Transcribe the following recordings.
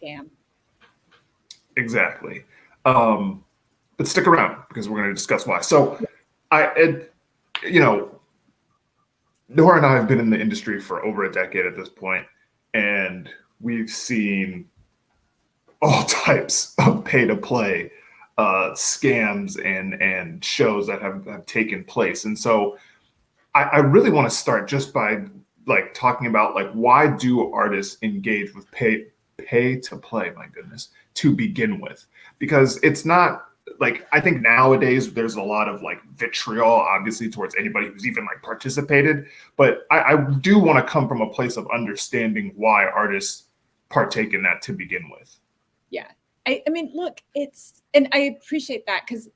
scam. Exactly. But stick around because we're going to discuss why. So you know, Nora and I have been in the industry for over a decade at this point, and we've seen all types of pay to play scams and shows that have taken place. And so I really want to start just by like talking about like why do artists engage with pay to play, my goodness, to begin with? Because it's not like, I think nowadays there's a lot of like vitriol, obviously, towards anybody who's even like participated. But I do want to come from a place of understanding why artists partake in that to begin with. Yeah. I mean, look, and I appreciate that because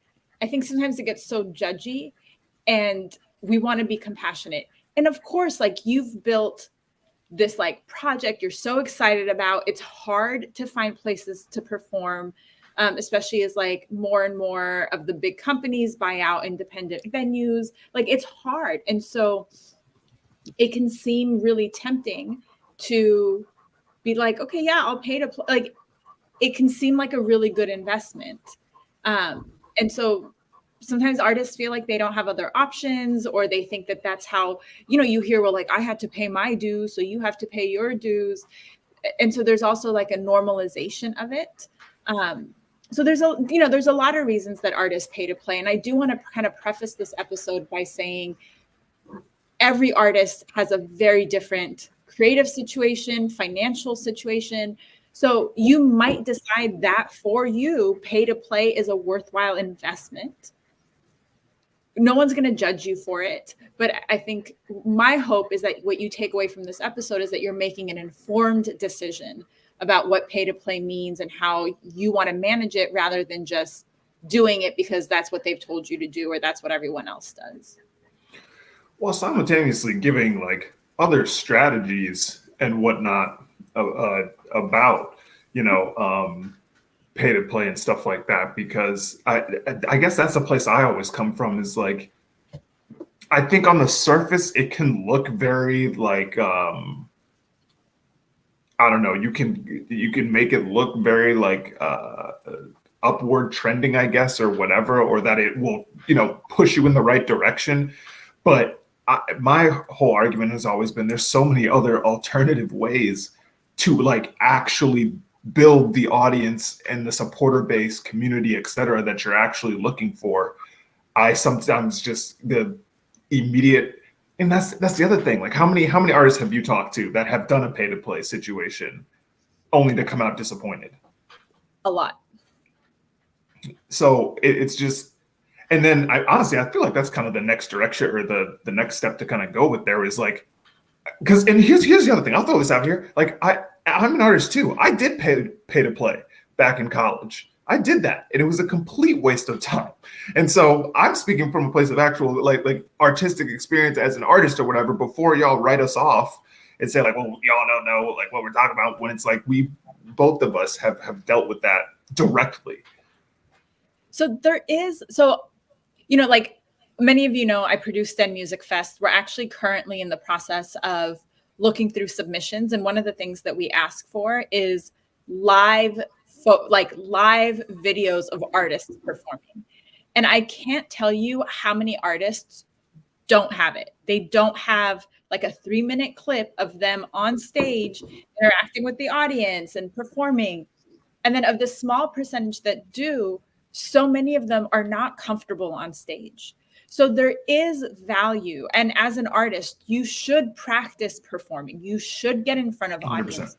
I think sometimes it gets so judgy and we want to be compassionate. And of course, like you've built this like project you're so excited about. It's hard to find places to perform, especially as like more and more of the big companies buy out independent venues. Like it's hard. And so it can seem really tempting to be like, okay, yeah, I'll pay to play. Like it can seem like a really good investment. And so sometimes artists feel like they don't have other options, or they think that that's how, you hear, well, like I had to pay my dues, so you have to pay your dues. And so there's also like a normalization of it. So there's a lot of reasons that artists pay to play. And I do want to kind of preface this episode by saying every artist has a very different creative situation, financial situation. So you might decide that for you, pay to play is a worthwhile investment. No one's going to judge you for it. But I think my hope is that what you take away from this episode is that you're making an informed decision about what pay to play means and how you want to manage it, rather than just doing it because that's what they've told you to do or that's what everyone else does. While simultaneously giving like other strategies and whatnot about, pay to play and stuff like that, because I guess that's the place I always come from, is like, I think on the surface it can look very like I don't know, you can make it look very like upward trending, I guess, or whatever, or that it will push you in the right direction. But my whole argument has always been there's so many other alternative ways to like actually build the audience and the supporter base, community, etc., that you're actually looking for. I sometimes just the immediate, and that's the other thing. Like how many artists have you talked to that have done a pay to play situation only to come out disappointed? A lot. So it's just, and then I feel like that's kind of the next direction, or the next step to kind of go with there is like, because, and here's the other thing. I'll throw this out here. Like I'm an artist too. I did pay to play back in college. I did that, and it was a complete waste of time. And so I'm speaking from a place of actual like artistic experience as an artist or whatever, before y'all write us off and say like, well, y'all don't know like what we're talking about, when it's like both of us have dealt with that directly. So there is, like many of you know, I produce STEM Music Fest. We're actually currently in the process of looking through submissions. And one of the things that we ask for is live videos of artists performing. And I can't tell you how many artists don't have it. They don't have like a 3-minute clip of them on stage interacting with the audience and performing. And then of the small percentage that do, so many of them are not comfortable on stage. So there is value. And as an artist, you should practice performing. You should get in front of 100%. audience.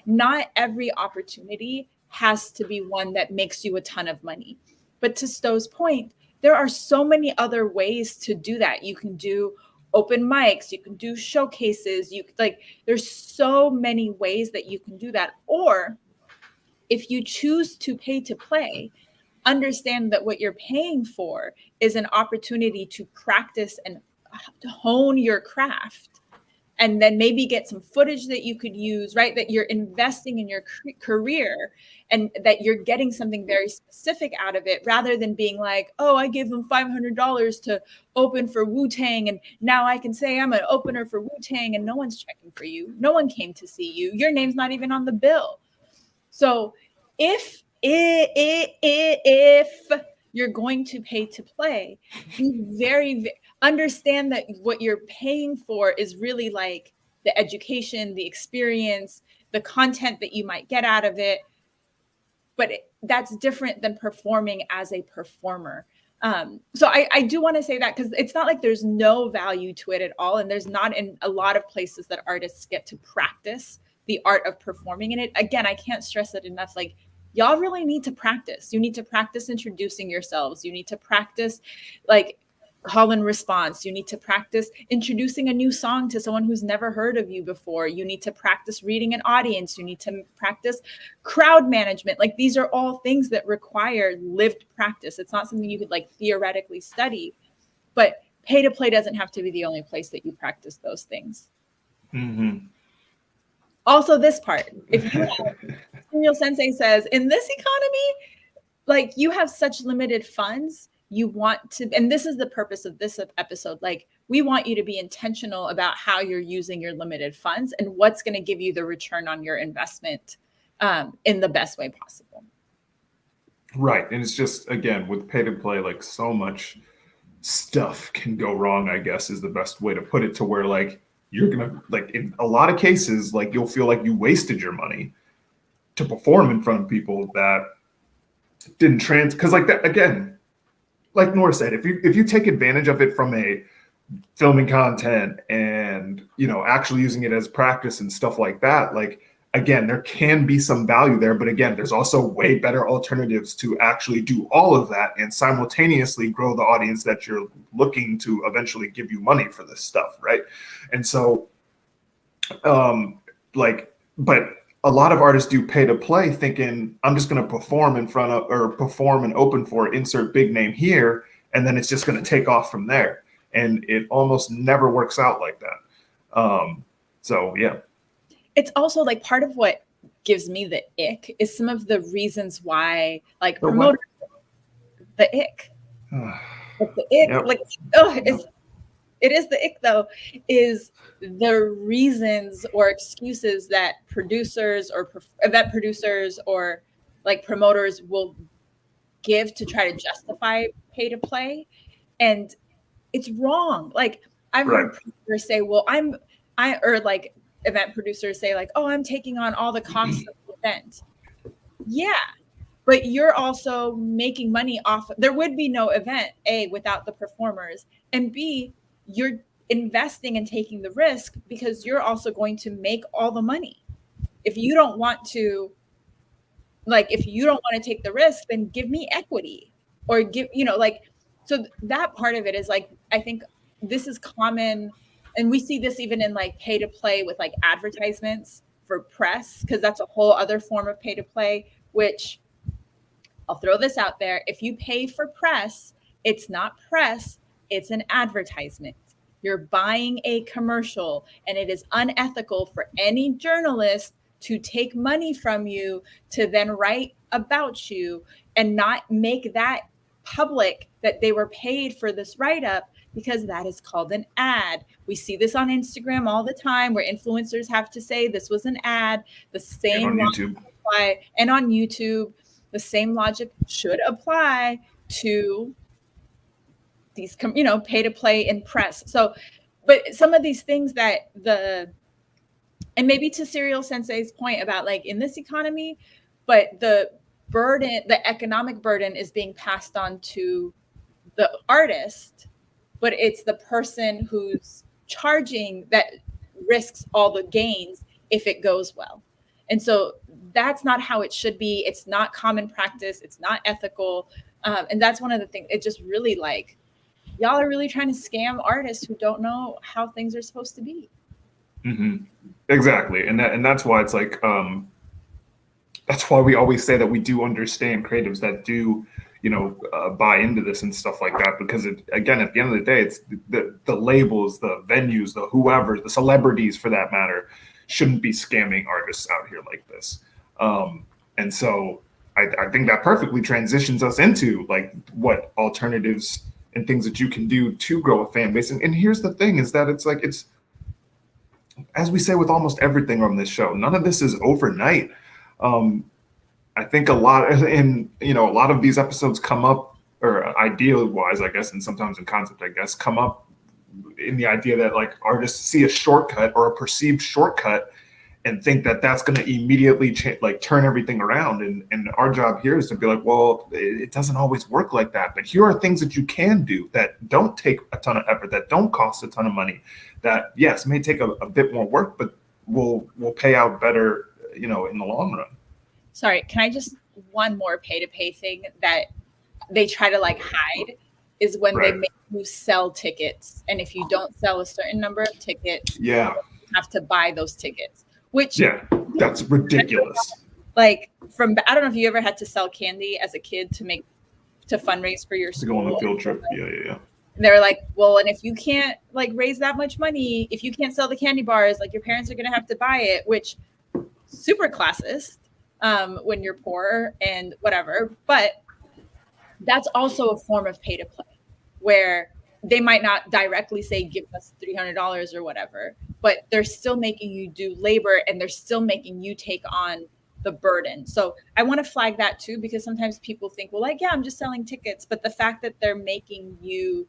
Not every opportunity has to be one that makes you a ton of money. But to Sto's point, there are so many other ways to do that. You can do open mics, you can do showcases, there's so many ways that you can do that. Or if you choose to pay to play, understand that what you're paying for is an opportunity to practice and hone your craft, and then maybe get some footage that you could use, right? That you're investing in your career and that you're getting something very specific out of it, rather than being like, oh, I gave them $500 to open for Wu-Tang, and now I can say I'm an opener for Wu-Tang, and no one's checking for you. No one came to see you. Your name's not even on the bill. So if you're going to pay to play, be understand that what you're paying for is really like the education, the experience, the content that you might get out of it. But that's different than performing as a performer. So I do want to say that, because it's not like there's no value to it at all. And there's not in a lot of places that artists get to practice the art of performing in it. Again, I can't stress it enough. Like, y'all really need to practice. You need to practice introducing yourselves. You need to practice like call and response. You need to practice introducing a new song to someone who's never heard of you before. You need to practice reading an audience. You need to practice crowd management. Like, these are all things that require lived practice. It's not something you could like theoretically study, but pay to play doesn't have to be the only place that you practice those things. Mm-hmm. Also, this part, if you Serial Sensei says, in this economy, like, you have such limited funds, you want to, and this is the purpose of this episode, like, we want you to be intentional about how you're using your limited funds and what's going to give you the return on your investment in the best way possible. Right. And it's just, again, with pay to play, like, so much stuff can go wrong, I guess, is the best way to put it, to where like you're gonna, like, in a lot of cases, like, you'll feel like you wasted your money to perform in front of people that didn't because like that, again, like Nora said, if you take advantage of it from a filming content and, you know, actually using it as practice and stuff like that, like, again, there can be some value there, but again, there's also way better alternatives to actually do all of that and simultaneously grow the audience that you're looking to eventually give you money for this stuff, right? And so, but a lot of artists do pay to play thinking, I'm just going to perform in front of, or perform and open for insert big name here, and then it's just going to take off from there. And it almost never works out like that. So, yeah. It's also like part of what gives me the ick is some of the reasons why, like, promoters, the ick. Like, the ick, yep. Like, oh, it is the ick, though, is the reasons or excuses that producers or event producers or like promoters will give to try to justify pay to play. And it's wrong. Like, I've heard producers say, well, or like event producers say, like, oh, I'm taking on all the costs of the event. Yeah, but you're also making money off. There would be no event, A, without the performers, and B, you're investing and taking the risk because you're also going to make all the money. If you don't want to, like, if you don't want to take the risk, then give me equity or give, you know, like, so that part of it is like, I think this is common. And we see this even in like pay to play with like advertisements for press, because that's a whole other form of pay to play, which I'll throw this out there. If you pay for press, it's not press, it's an advertisement. You're buying a commercial, and it is unethical for any journalist to take money from you to then write about you and not make that public that they were paid for this write-up, because that is called an ad. We see this on Instagram all the time where influencers have to say this was an ad. The same logic apply, and on YouTube, the same logic should apply to these, you know, pay to play in press. So, but some of these things that and maybe to Serial Sensei's point about like in this economy, but the burden, the economic burden is being passed on to the artist, but it's the person who's charging that risks all the gains if it goes well. And so that's not how it should be. It's not common practice. It's not ethical. And that's one of the things. It just really like, y'all are really trying to scam artists who don't know how things are supposed to be. Mm-hmm. Exactly. And that's why it's like, that's why we always say that we do understand creatives that do, you know, buy into this and stuff like that, because it, again, at the end of the day, it's the labels, the venues, the whoever, the celebrities for that matter, shouldn't be scamming artists out here like this. And so I think that perfectly transitions us into like what alternatives and things that you can do to grow a fan base. And here's the thing is that it's like, it's, as we say with almost everything on this show, none of this is overnight. I think a lot a lot of these episodes come up, or idea wise, I guess, and sometimes in concept, I guess, come up in the idea that like artists see a shortcut or a perceived shortcut and think that that's going to immediately turn everything around. And our job here is to be like, well, it doesn't always work like that. But here are things that you can do that don't take a ton of effort, that don't cost a ton of money, that yes, may take a bit more work, but will pay out better, in the long run. Sorry, can I just one more pay-to-pay thing that they try to like hide is when they make you sell tickets. And if you don't sell a certain number of tickets, you have to buy those tickets. Which that's ridiculous. Like I don't know if you ever had to sell candy as a kid to fundraise for your school. To go on the field trip. Yeah. And they were like, well, and if you can't like raise that much money, if you can't sell the candy bars, like your parents are going to have to buy it, which super classist when you're poor and whatever. But that's also a form of pay to play where they might not directly say, give us $300 or whatever, but they're still making you do labor and they're still making you take on the burden. So I want to flag that too, because sometimes people think, well, like, yeah, I'm just selling tickets. But the fact that they're making you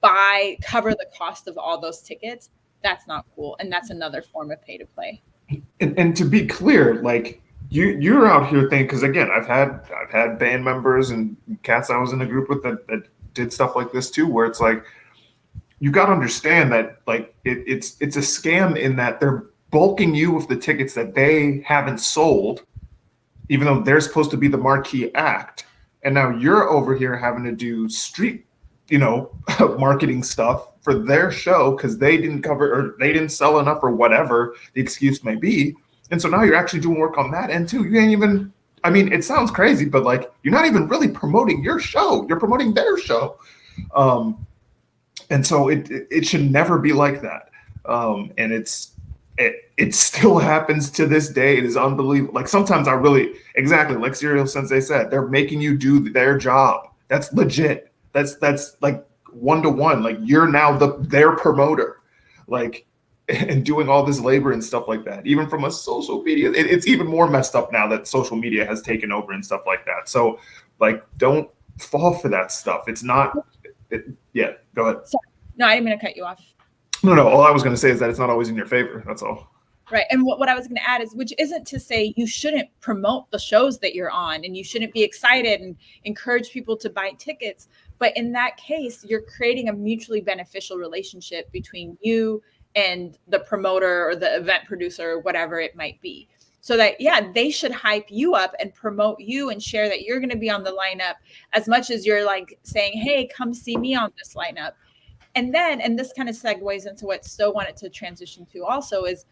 cover the cost of all those tickets, that's not cool. And that's another form of pay to play. And to be clear, like you're out here thinking, because again, I've had band members and cats I was in a group with that did stuff like this too, where it's like, you got to understand that like it's a scam in that they're bulking you with the tickets that they haven't sold, even though they're supposed to be the marquee act. And now you're over here having to do street, marketing stuff for their show because they didn't cover or they didn't sell enough or whatever the excuse may be. And so now you're actually doing work on that end too. You ain't even, I mean, it sounds crazy, but like you're not even really promoting your show. You're promoting their show. And so it should never be like that. And it still happens to this day. It is unbelievable. Like sometimes I really, exactly like Serial Sensei said, they're making you do their job. That's legit. That's like 1-to-1. Like you're now their promoter, like, and doing all this labor and stuff like that. Even from a social media, it's even more messed up now that social media has taken over and stuff like that. So like, don't fall for that stuff. It's not. Yeah, go ahead. Sorry. No, I didn't mean to cut you off. No. All I was going to say is that it's not always in your favor. That's all. Right. And what I was going to add is, which isn't to say you shouldn't promote the shows that you're on and you shouldn't be excited and encourage people to buy tickets. But in that case, you're creating a mutually beneficial relationship between you and the promoter or the event producer or whatever it might be. So that, they should hype you up and promote you and share that you're going to be on the lineup as much as you're like saying, hey, come see me on this lineup. And then, and this kind of segues into what Sto wanted to transition to also is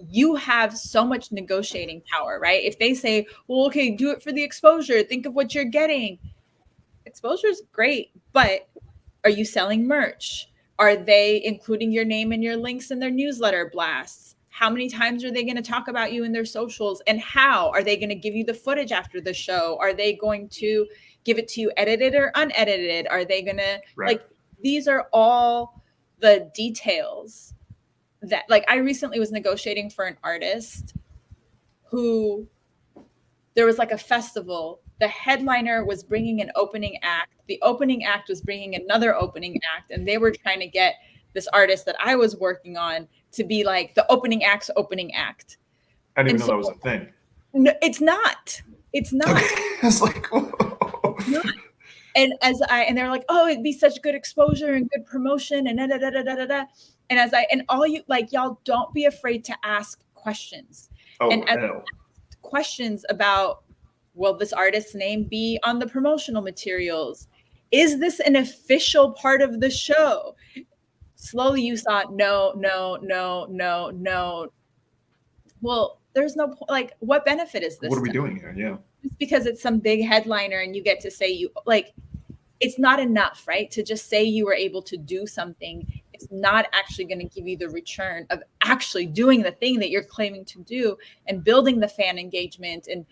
you have so much negotiating power, right? If they say, well, okay, do it for the exposure. Think of what you're getting. Exposure is great, but are you selling merch? Are they including your name and your links in their newsletter blasts? How many times are they going to talk about you in their socials? And how are they going to give you the footage after the show? Are they going to give it to you edited or unedited? Are they going to like, these are all the details that like, I recently was negotiating for an artist who there was like a festival. The headliner was bringing an opening act. The opening act was bringing another opening act. And they were trying to get this artist that I was working on to be like the opening act's opening act. I didn't even know that was a thing. No, it's not. It's not. It's like, whoa. And and they're like, oh, it'd be such good exposure and good promotion and da da da da da da. And all you like, y'all don't be afraid to ask questions. Questions about, will this artist's name be on the promotional materials? Is this an official part of the show? Slowly you saw no. Well, there's no like, what benefit is this? What are we doing here? Yeah. It's because it's some big headliner and you get to say you like, it's not enough, right? To just say you were able to do something. It's not actually going to give you the return of actually doing the thing that you're claiming to do and building the fan engagement and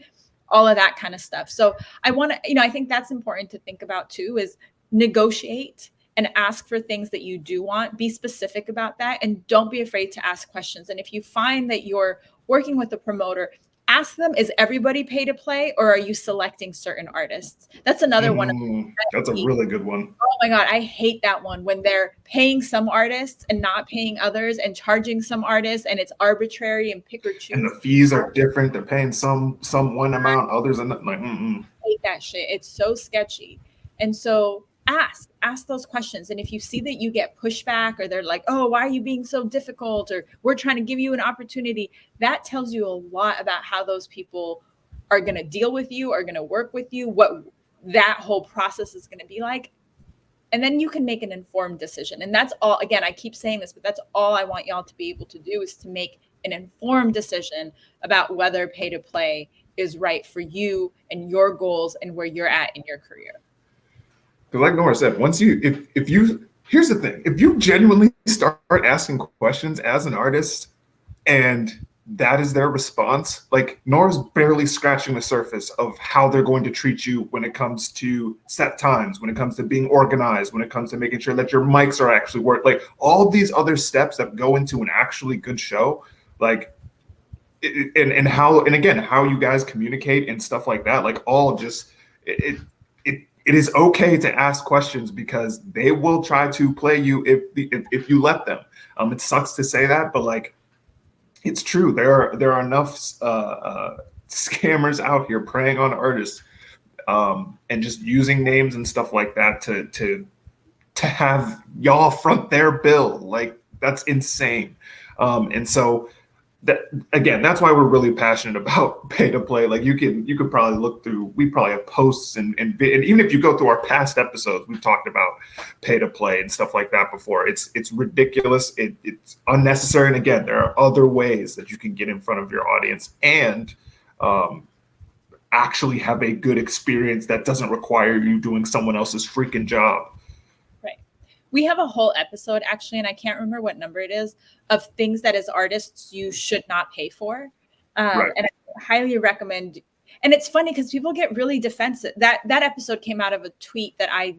all of that kind of stuff. So I want to, I think that's important to think about too, is negotiate and ask for things that you do want. Be specific about that and don't be afraid to ask questions. And if you find that you're working with a promoter ask them, is everybody pay to play, or are you selecting certain artists? That's another one. That's a really good one. Oh my God, I hate that one, when they're paying some artists and not paying others, and charging some artists, and it's arbitrary and pick or choose. And the fees are different. They're paying some one amount, others are not. Like, I hate that shit. It's so sketchy. And so ask those questions. And if you see that you get pushback, or they're like, oh, why are you being so difficult? Or we're trying to give you an opportunity. That tells you a lot about how those people are going to deal with you, are going to work with you, what that whole process is going to be like. And then you can make an informed decision. And that's all, again, I keep saying this, but that's all I want y'all to be able to do, is to make an informed decision about whether pay to play is right for you and your goals and where you're at in your career. Because like Nora said, once you, if you, here's the thing, if you genuinely start asking questions as an artist and that is their response, like Nora's barely scratching the surface of how they're going to treat you when it comes to set times, when it comes to being organized, when it comes to making sure that your mics are actually work, like all these other steps that go into an actually good show, like and how, and again, how you guys communicate and stuff like that, like all just it is okay to ask questions, because they will try to play you if you let them. It sucks to say that, but like, it's true. There are enough scammers out here preying on artists, and just using names and stuff like that to have y'all front their bill. Like, that's insane. And so that, again, that's why we're really passionate about pay to play. Like, you could probably look through, we probably have posts and even if you go through our past episodes, we've talked about pay to play and stuff like that before. It's ridiculous. It's unnecessary. And again, there are other ways that you can get in front of your audience and actually have a good experience that doesn't require you doing someone else's freaking job. We have a whole episode, actually, and I can't remember what number it is, of things that as artists you should not pay for. Right. And I highly recommend. And it's funny because people get really defensive. That episode came out of a tweet that I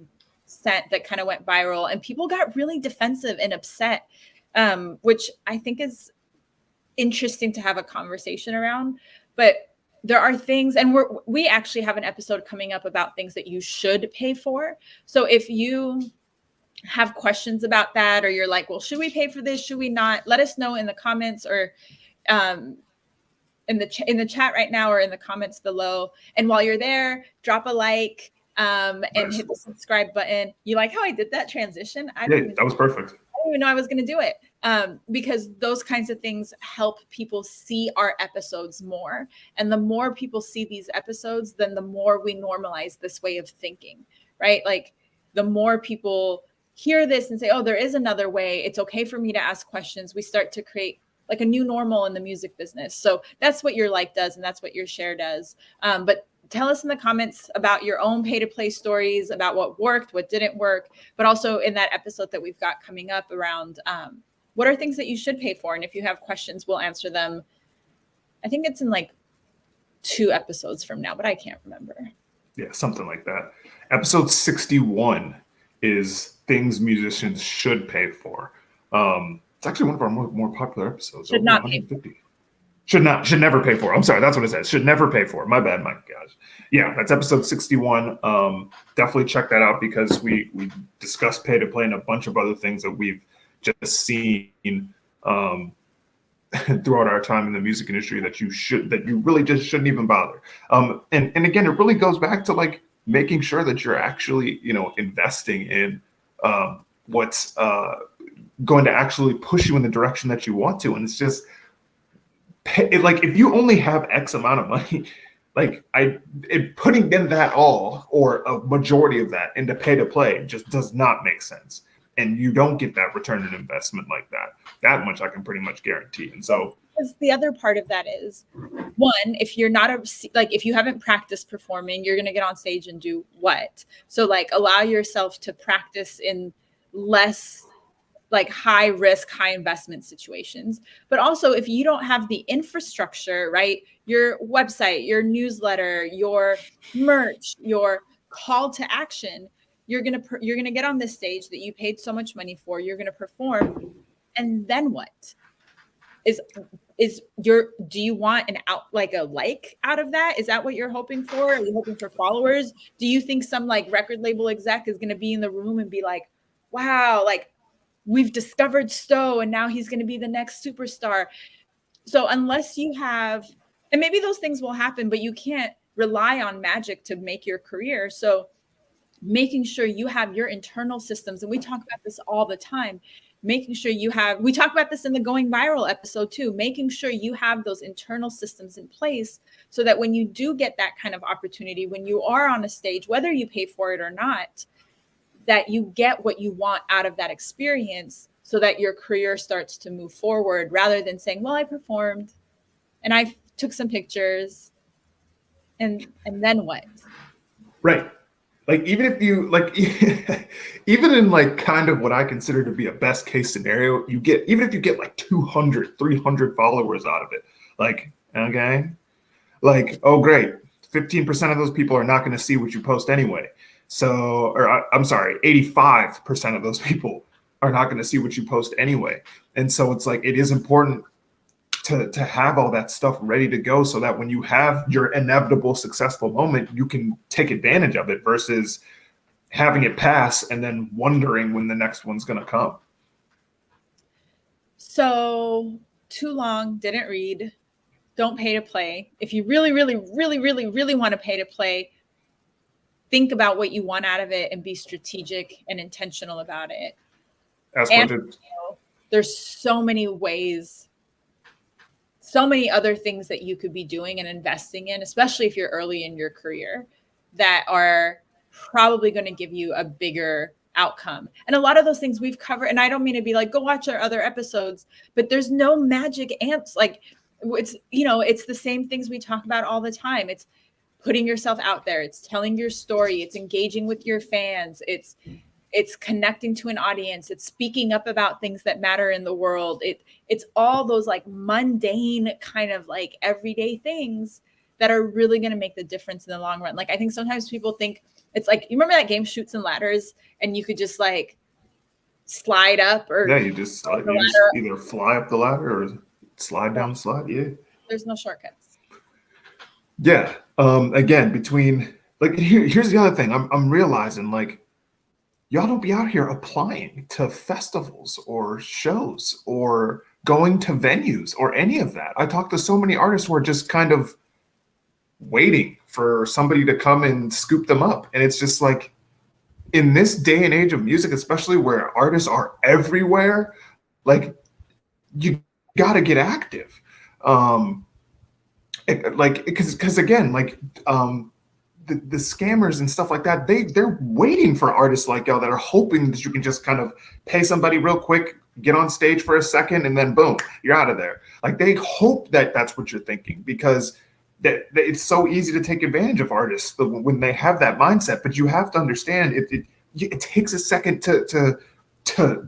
sent that kind of went viral, and people got really defensive and upset, which I think is interesting to have a conversation around. But there are things, and we actually have an episode coming up about things that you should pay for. So if you have questions about that, or you're like, well, should we pay for this? Should we not? Let us know in the comments, or in the chat right now, or in the comments below. And while you're there, drop a like, and hit the subscribe button. You like how I did that transition? That was perfect. I didn't even know I was going to do it, because those kinds of things help people see our episodes more. And the more people see these episodes, then the more we normalize this way of thinking, right? Like, the more people hear this and say, oh, there is another way. It's okay for me to ask questions. We start to create like a new normal in the music business. So that's what your like does, and that's what your share does. But tell us in the comments about your own pay to play stories, about what worked, what didn't work, but also in that episode that we've got coming up around what are things that you should pay for. And if you have questions, we'll answer them. I think it's in like 2 episodes from now, but I can't remember. Yeah, something like that. Episode 61 is things musicians should pay for. It's actually one of our more popular episodes. Should not pay for. Should never pay for. I'm sorry, that's what it says. Should never pay for. My bad, my gosh. Yeah, that's episode 61. Definitely check that out, because we discussed pay to play and a bunch of other things that we've just seen throughout our time in the music industry that you really just shouldn't even bother. And again, it really goes back to like making sure that you're actually, investing in what's going to actually push you in the direction that you want to. And it's just like, if you only have X amount of money, like putting in that all, or a majority of that, into pay to play just does not make sense. And you don't get that return on investment like that. That much I can pretty much guarantee. And so, because the other part of that is, one, if you're not if you haven't practiced performing, you're going to get on stage and do what? So like, allow yourself to practice in less like high risk, high investment situations. But also, if you don't have the infrastructure, right? Your website, your newsletter, your merch, your call to action, you're going to get on this stage that you paid so much money for, you're going to perform. And then what? Is do you want an out, like a like out of that? Is that what you're hoping for? Are you hoping for followers? Do you think some like record label exec is going to be in the room and be like, wow, like we've discovered Sto and now he's going to be the next superstar? So unless you have, and maybe those things will happen, but you can't rely on magic to make your career. So making sure you have your internal systems, and we talk about this all the time, making sure you have, we talk about this in the going viral episode too, making sure you have those internal systems in place so that when you do get that kind of opportunity, when you are on a stage, whether you pay for it or not, that you get what you want out of that experience so that your career starts to move forward, rather than saying, well, I performed and I took some pictures and then what? Right. Like, even if you like, even in like kind of what I consider to be a best case scenario, you get, even if you get like 200, 300 followers out of it, like, okay, like, oh, great. 15% of those people are not going to see what you post anyway. So, or I'm sorry, 85% of those people are not going to see what you post anyway. And so it's like, it is important to have all that stuff ready to go so that when you have your inevitable successful moment, you can take advantage of it versus having it pass and then wondering when the next one's going to come. So too long, didn't read, don't pay to play. If you really, really, really, really, really want to pay to play, think about what you want out of it and be strategic and intentional about it. And there's so many ways, so many other things that you could be doing and investing in, especially if you're early in your career, that are probably going to give you a bigger outcome. And a lot of those things we've covered, and I don't mean to be like, go watch our other episodes, but there's no magic ants. Like it's, it's the same things we talk about all the time. It's putting yourself out there. It's telling your story. It's engaging with your fans. It's connecting to an audience. It's speaking up about things that matter in the world. It's all those like mundane kind of like everyday things that are really going to make the difference in the long run. Like, I think sometimes people think it's like, you remember that game Chutes and Ladders, and you could just like slide up, or you just either fly up the ladder or slide down the slide. Yeah. There's no shortcuts. Yeah. Again, between like, here's the other thing I'm realizing, like, y'all don't be out here applying to festivals or shows or going to venues or any of that. I talk to so many artists who are just kind of waiting for somebody to come and scoop them up. And it's just like, in this day and age of music, especially where artists are everywhere, like, you got to get active. Because again, like, the scammers and stuff like that, they're waiting for artists like y'all that are hoping that you can just kind of pay somebody real quick, get on stage for a second, and then boom, you're out of there. Like, they hope that that's what you're thinking, because that it's so easy to take advantage of artists when they have that mindset. But you have to understand it takes a second to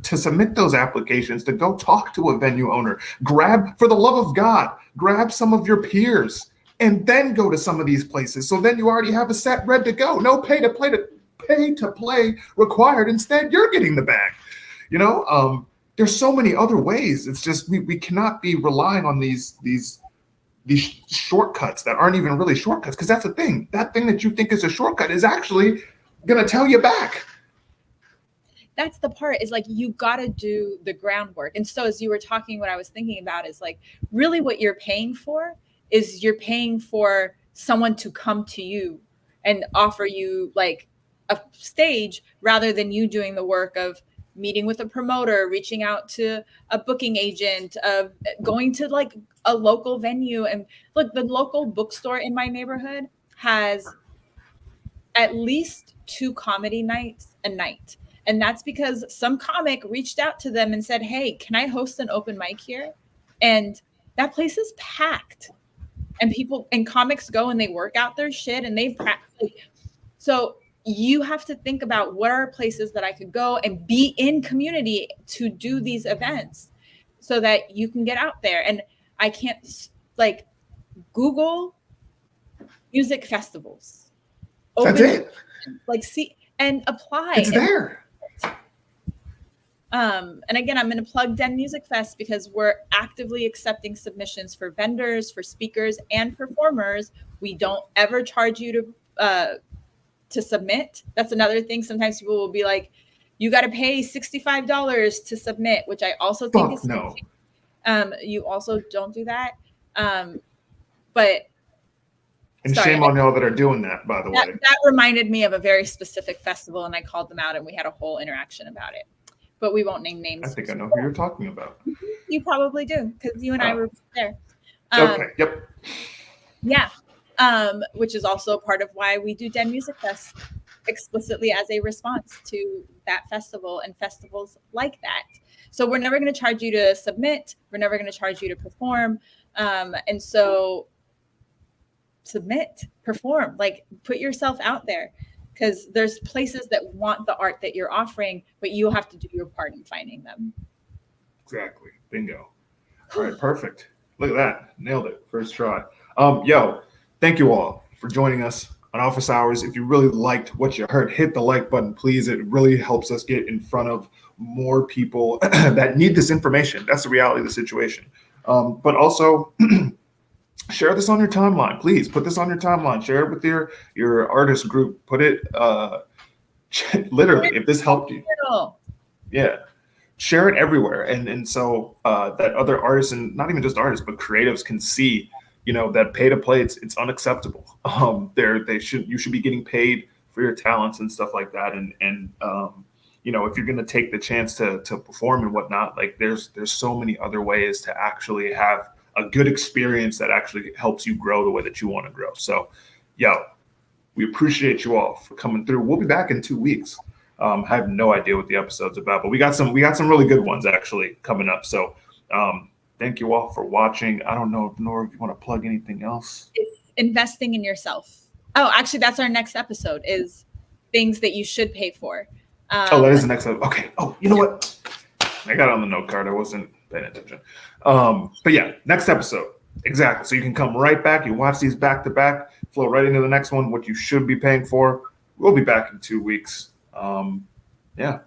submit those applications, to go talk to a venue owner, for the love of God, grab some of your peers, and then go to some of these places. So then you already have a set ready to go. No pay to play required. Instead, you're getting the bag. There's so many other ways. It's just we cannot be relying on these shortcuts that aren't even really shortcuts, because that's the thing. That thing that you think is a shortcut is actually gonna tell you back. That's the part, is like, you got to do the groundwork. And so as you were talking, what I was thinking about is like, really what you're paying for is you're paying for someone to come to you and offer you like a stage, rather than you doing the work of meeting with a promoter, reaching out to a booking agent, of going to like a local venue. And look, the local bookstore in my neighborhood has at least 2 comedy nights a night. And that's because some comic reached out to them and said, hey, can I host an open mic here? And that place is packed. And people and comics go and they work out their shit and they practice. So you have to think about, what are places that I could go and be in community to do these events so that you can get out there. And I can't, like, Google music festivals. That's it. Like, see and apply. It's there. And again, I'm going to plug Den Music Fest because we're actively accepting submissions for vendors, for speakers, and performers. We don't ever charge you to submit. That's another thing. Sometimes people will be like, you got to pay $65 to submit, which I also think is no. You also don't do that. But and shame on y'all that are doing that, by the way. That reminded me of a very specific festival, and I called them out, and we had a whole interaction about it. But we won't name names. I think I know who you're talking about. You probably do, because you and I were there. Okay. Yep. Yeah. Which is also part of why we do Den Music Fest explicitly as a response to that festival and festivals like that. So we're never going to charge you to submit. We're never going to charge you to perform. And so submit, perform, like put yourself out there, because there's places that want the art that you're offering, but you have to do your part in finding them. Exactly. Bingo. All right. Perfect. Look at that. Nailed it. First try. Yo, thank you all for joining us on Office Hours. If you really liked what you heard, hit the like button, please. It really helps us get in front of more people that need this information. That's the reality of the situation. But also share this on your timeline. Please put this on your timeline. Share it with your artist group. Put it literally, if this helped you. Yeah. Share it everywhere. And so that other artists, and not even just artists, but creatives can see, that pay to play, it's unacceptable. You should be getting paid for your talents and stuff like that. And if you're going to take the chance to perform and whatnot, like there's so many other ways to actually have a good experience that actually helps you grow the way that you want to grow. So, we appreciate you all for coming through. We'll be back in 2 weeks. I have no idea what the episode's about, but we got some really good ones actually coming up. So, thank you all for watching. I don't know, Nora, if you want to plug anything else. It's investing in yourself. Oh, actually, that's our next episode, is things that you should pay for. That is the next episode. Okay. Oh, you know what? I got it on the note card. I wasn't paying attention. But yeah, next episode. Exactly. So you can come right back. You watch these back to back, flow right into the next one, what you should be paying for. We'll be back in 2 weeks. Bye.